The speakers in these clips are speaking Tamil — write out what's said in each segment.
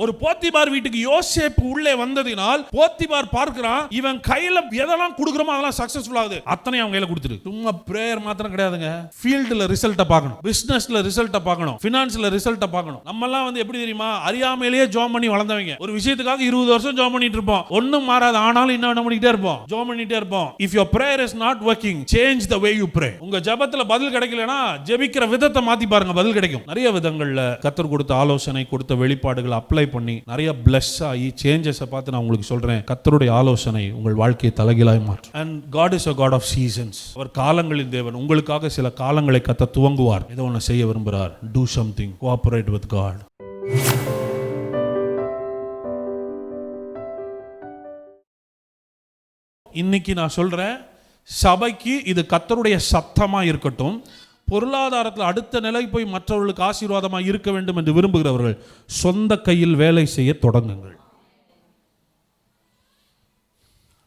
ஒரு போத்திபார் வீட்டுக்கு யோசேப்பு உள்ளே வந்ததினால் போத்திபார் பார்க்கிறான், இவன் கையில எதெல்லாம் கொடுக்குறோமோ அதெல்லாம் சக்சஸ்ஃபுல் ஆகுது, அத்தனை அவங்க கையில கொடுத்துரு. சும்மா பிரேயர் மாத்திரம் கிடையாதுங்க, ஃபீல்டுல ரிசல்ட்ட பார்க்கணும், பிசினஸ்ல ரிசல்ட்ட பார்க்கணும், பினான்ஸ்ல ரிசல்ட்ட பார்க்கணும். நம்ம எல்லாம் வந்து எப்படி தெரியுமா, அறியாமையிலேயே ஜாம் பண்ணி வளர்ந்தவங்க. ஒரு விஷயத்துக்காக 20 வருஷம் ஜாம் பண்ணிட்டு இருப்போம், ஒண்ணும் மாறாது, ஆனாலும் இன்னும் என்ன பண்ணிட்டே இருப்போம், ஜாம் பண்ணிட்டே இருப்போம். If your prayer is not working, change the way you pray. உங்க ஜெபத்துல பதில் கிடைக்கலனா ஜெபிக்கிற விதத்தை மாத்தி பாருங்க, பதில் கிடைக்கும். நிறைய விதங்கள்ல கர்த்தர் கொடுத்த ஆலோசனை, கொடுத்த வெளிப்பாடுகளை அப்ளை பண்ணி நிறைய பிளஸ் ஆகி சேஞ்சஸை பார்த்து நான் உங்களுக்கு சொல்றேன், கர்த்தருடைய ஆலோசனை உங்கள் வாழ்க்கையை தலைகீழாய் மாற்றும். And God is a God of seasons. அவர் காலங்களின் தேவன். உங்களுக்காக சில காலங்களை கர்த்தர் துவங்குவார். ஏதோ ஒன்று செய்ய விரும்புகிறார். Do something. Cooperate with God. இன்னைக்கு நான் சொல்றேன், சபைக்கு இது கர்த்தருடைய சத்தமா இருக்கட்டும். பொருளாதாரத்தில் அடுத்த நிலை போய் மற்றவர்களுக்கு ஆசீர்வாதமாக இருக்க வேண்டும் என்று விரும்புகிறவர்கள் சொந்த கையில் வேலை செய்ய தொடங்குங்கள்.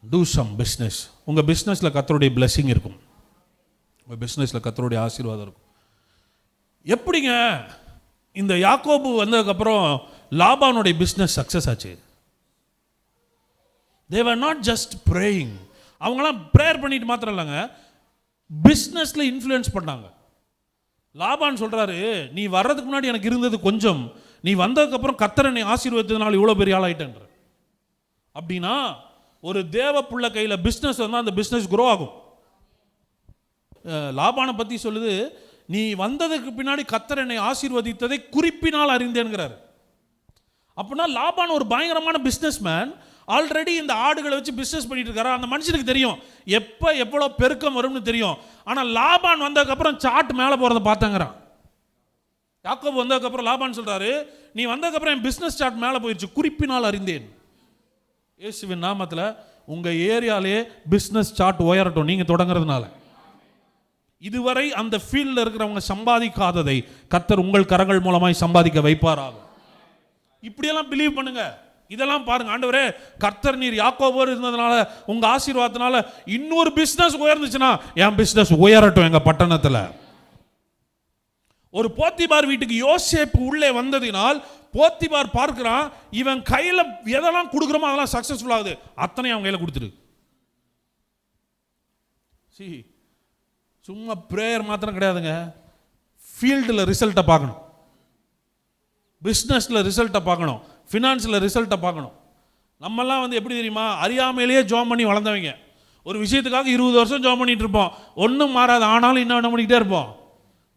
Do some business. உங்கள் பிஸ்னஸில் கர்த்தருடைய blessing இருக்கும், உங்கள் பிஸ்னஸில் கர்த்தருடைய ஆசீர்வாதம் இருக்கும். எப்படிங்க இந்த யாக்கோபு வந்ததுக்கப்புறம் லாபானுடைய பிஸ்னஸ் சக்ஸஸ் ஆச்சு? They were not just praying. அவங்களாம் ப்ரேயர் பண்ணிட்டு மாத்திரம் இல்லைங்க, பிஸ்னஸில் இன்ஃப்ளூயன்ஸ் பண்ணாங்க. லாபான் சொல்றாரு, நீ வர்றதுக்கு முன்னாடி எனக்கு இருந்தது கொஞ்சம், நீ வந்ததுக்கப்புறம் கர்த்தர் என்னை ஆசீர்வதித்ததுனால இவ்வளோ பெரிய ஆளாயிட்டேன்ற. அப்படின்னா ஒரு தேவ புள்ள கையில் பிஸ்னஸ் வந்தால் அந்த பிஸ்னஸ் க்ரோ ஆகும். லாபானை பற்றி சொல்லுது, நீ வந்ததுக்கு பின்னாடி கர்த்தர் என்னை ஆசீர்வதித்ததை குறிப்பினால் அறிந்தேன்கிறார். அப்படின்னா லாபான் ஒரு பயங்கரமான பிஸ்னஸ் மேன். ஆல்ரெடி இந்த ஆடுகளை வச்சு பிஸ்னஸ் பண்ணிட்டு இருக்காரு. அந்த மனுஷனுக்கு தெரியும் எப்போ எவ்வளோ பெருக்கம் வரும்னு தெரியும். ஆனால் லாபான் வந்ததுக்கப்புறம் சாட் மேலே போகிறத பார்த்தாங்கிறான். யாக்கோபு வந்ததுக்கப்புறம் லாபான் சொல்கிறாரு, நீ வந்ததுக்கப்புறம் என் பிஸ்னஸ் சாட் மேலே போயிடுச்சு, குறிப்பினால் அறிந்தேன். இயேசுவின் நாமத்தில் உங்கள் ஏரியாலே பிஸ்னஸ் சாட் உயரட்டும் நீங்கள் தொடங்குறதுனால. இதுவரை அந்த ஃபீல்டில் இருக்கிறவங்க சம்பாதிக்காததை கர்த்தர் உங்கள் கரங்கள் மூலமாய் சம்பாதிக்க வைப்பாராக. இப்படியெல்லாம் பிலீவ் பண்ணுங்க. இதெல்லாம் பாருங்க, ஆண்டவரே கர்த்தர் நீர் யாக்கோபோடு இருந்ததுனால உங்க ஆசீர்வாதத்தினால இன்னொரு பிசினஸ் உயர்ந்துச்சுன்னா என் பிசினஸ் உயரட்டும் எங்க பட்டணத்தில். ஒரு போத்திபார் வீட்டுக்கு யோசேப்பு உள்ளே வந்ததினால் போத்திபார் பார்க்கிறான், இவன் கையில எதெல்லாம் கொடுக்குறோமோ அதெல்லாம் சக்சஸ்ஃபுல் ஆகுது, அத்தனை அவன் கையில கொடுத்துரு. சும்மா பிரேயர் மாத்திரம் கிடையாதுங்க, ஃபீல்டில் ரிசல்ட்டை பார்க்கணும், பிஸ்னஸில் ரிசல்ட்டை பார்க்கணும், ஃபினான்ஸில் ரிசல்ட்டை பார்க்கணும். நம்மெல்லாம் வந்து எப்படி தெரியுமா, அறியாமையிலேயே ஜாம் பண்ணி வளர்ந்தவங்க. ஒரு விஷயத்துக்காக 20 வருஷம் ஜாம் பண்ணிட்டு இருப்போம், ஒன்றும் மாறாது, ஆனாலும் இன்னும் என்ன பண்ணிக்கிட்டே இருப்போம்,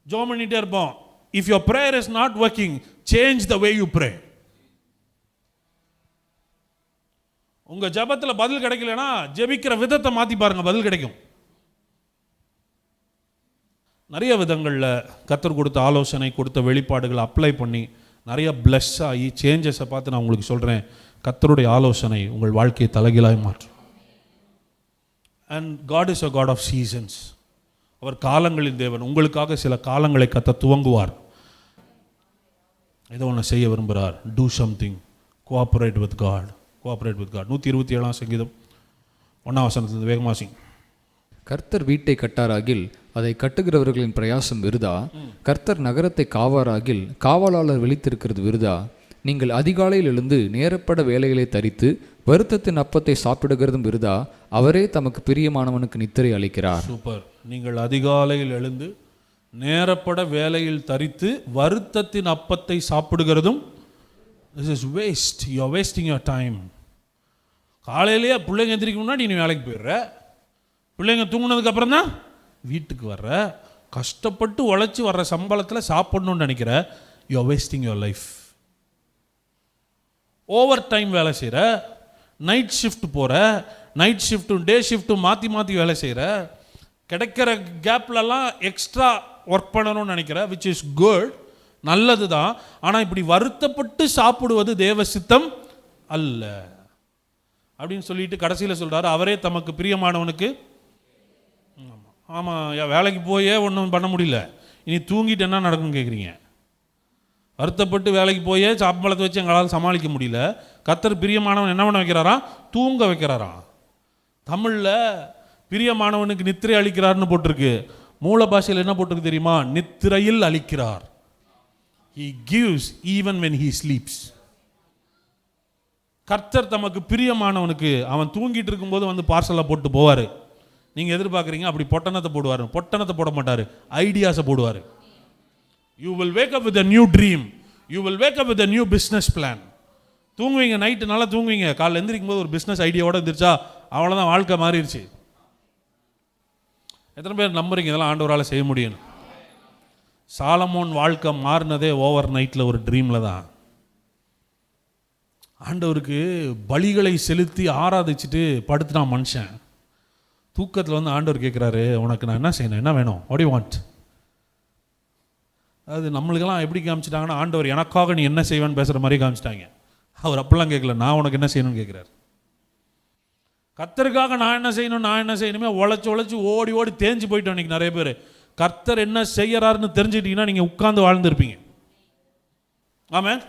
ஜாம் பண்ணிகிட்டே இருப்போம். If your prayer is not working, change the way you pray. உங்கள் ஜபத்தில் பதில் கிடைக்கலனா ஜெபிக்கிற விதத்தை மாற்றி பாருங்கள், பதில் கிடைக்கும். நிறைய விதங்களில் கர்த்தர் கொடுத்த ஆலோசனை, கொடுத்த வெளிப்பாடுகளை அப்ளை பண்ணி நிறைய பிளஸ் ஆகி சேஞ்சஸை பார்த்து நான் உங்களுக்கு சொல்கிறேன், கர்த்தருடைய ஆலோசனை உங்கள் வாழ்க்கையை தலைகீழாய் மாற்றும். And God is a God of seasons. அவர் காலங்களின் தேவன். உங்களுக்காக சில காலங்களை கர்த்தர் துவங்குவார். ஏதோ ஒன்று செய்ய விரும்புகிறார். Do something. Cooperate with God. Cooperate with God. 127 சங்கீதம் 1ஆம் வசனத்திலிருந்து வேகமாக வாசிங்க. கர்த்தர் வீட்டை கட்டாராகில் அதை கட்டுகிறவர்களின் பிரயாசம் விருதா. கர்த்தர் நகரத்தை காவாராகில் காவலாளர் விழித்திருக்கிறது விருதா. நீங்கள் அதிகாலையில் எழுந்து நேரப்பட வேலைகளை தரித்து வருத்தத்தின் அப்பத்தை சாப்பிடுகிறதும் விருதா. அவரே தமக்கு பிரியமானவனுக்கு நித்திரை அளிக்கிறார். சூப்பர். நீங்கள் அதிகாலையில் எழுந்து நேரப்பட வேலையில் தரித்து வருத்தத்தின் அப்பத்தை சாப்பிடுகிறதும், this is waste. You are wasting your time. காலையிலேயே பிள்ளைங்க எந்திரிக்க முன்னாடி நீ வேலைக்கு போயிடுற, பிள்ளைங்க தூங்கினதுக்கு அப்புறம் தான் வீட்டுக்கு வர்ற, கஷ்டப்பட்டு உழைச்சி வர்ற சம்பளத்தில் சாப்பிடணும்னு நினைக்கிற. You are wasting your life. Over time வேலை செய்கிற, நைட் ஷிஃப்ட் போகிற, நைட் ஷிஃப்ட்டும் டே ஷிஃப்ட்டும் மாற்றி மாற்றி வேலை செய்கிற, கிடைக்கிற கேப்லலாம் எக்ஸ்ட்ரா ஒர்க் பண்ணணும்னு நினைக்கிற, விச் இஸ் குட், நல்லது தான். ஆனால் இப்படி வருத்தப்பட்டு சாப்பிடுவது தேவ சித்தம் அல்ல அப்படின்னு சொல்லிட்டு கடைசியில் சொல்கிறாரு, அவரே தமக்கு பிரியமானவனுக்கு. ஆமாம், வேலைக்கு போயே ஒன்றும் பண்ண முடியல, இனி தூங்கிட்டு என்ன நடக்கும்னு கேட்குறீங்க. வருத்தப்பட்டு வேலைக்கு போயே சாப்பாளத்தை வச்சு எங்களால் சமாளிக்க முடியல. கர்த்தர் பிரியமானவன் என்ன பண்ண வைக்கிறாராம், தூங்க வைக்கிறாராம். தமிழில் பிரியமானவனுக்கு நித்திரை அளிக்கிறார்னு போட்டிருக்கு, மூல பாஷையில் என்ன போட்டிருக்கு தெரியுமா, நித்திரையில் அளிக்கிறார். He gives even when he sleeps. கர்த்தர் தமக்கு பிரியமானவனுக்கு அவன் தூங்கிட்டு இருக்கும்போது வந்து பார்சலை போட்டு போவார். நீங்கள் எதிர்பார்க்குறீங்க அப்படி பொட்டணத்தை போடுவார். பொட்டணத்தை போட மாட்டார், ஐடியாஸை போடுவார். You will wake up with a new dream, you will wake up with a new business plan. தூங்குவீங்க, நைட்டு நல்லா தூங்குவீங்க, காலைல எந்திரிக்கும் போது ஒரு பிஸ்னஸ் ஐடியாவோட இருந்துருச்சா அவ்வளோதான், வாழ்க்கை மாறிடுச்சு. எத்தனை பேர் நம்புறீங்க இதெல்லாம் ஆண்டவரால் செய்ய முடியும்? சாலமோன் வாழ்க்கை மாறினதே ஓவர் நைட்டில் ஒரு ட்ரீமில் தான். ஆண்டவருக்கு பலிகளை செலுத்தி ஆராதிச்சுட்டு படுத்துட்டான் மனுஷன். தூக்கத்தில் வந்து ஆண்டவர் கேட்குறாரு, உனக்கு நான் என்ன செய்யணும், என்ன வேணும், வாட் யூ வாண்ட்? அது நம்மளுக்கெல்லாம் எப்படி காமிச்சிட்டாங்கன்னா, ஆண்டவர் எனக்காக நீ என்ன செய்வேன்னு பேசுகிற மாதிரி காமிச்சிட்டாங்க. அவர் அப்பெல்லாம் கேட்கல, நான் உனக்கு என்ன செய்யணும்னு கேட்குறாரு. கர்த்தருக்காக நான் என்ன செய்யணுமே உழைச்சி ஓடி ஓடி தேஞ்சு போயிட்டோம். இன்றைக்கி நிறைய பேர் கர்த்தர் என்ன செய்யறாருன்னு தெரிஞ்சுக்கிட்டீங்கன்னா நீங்கள் உட்கார்ந்து வாழ்ந்துருப்பீங்க. ஆமென்.